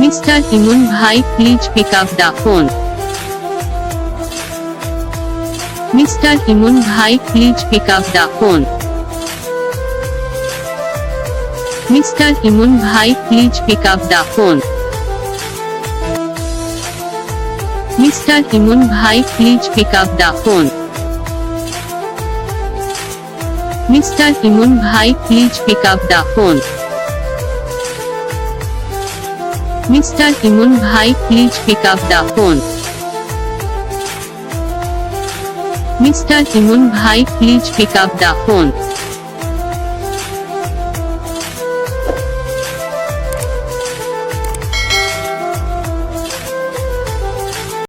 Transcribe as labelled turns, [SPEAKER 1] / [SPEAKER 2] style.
[SPEAKER 1] Mr. Imun Bhai, please pick up the phone. Mr. Imun Bhai, please pick up the phone. Mr. Imun Bhai, please pick up the phone. Mr. Imun Bhai, please pick up the phone. Mr. Imun Bhai, please pick up the phone. Mr. Imun Bhai, please pick up the phone. Mr. Imun Bhai, please pick up the phone.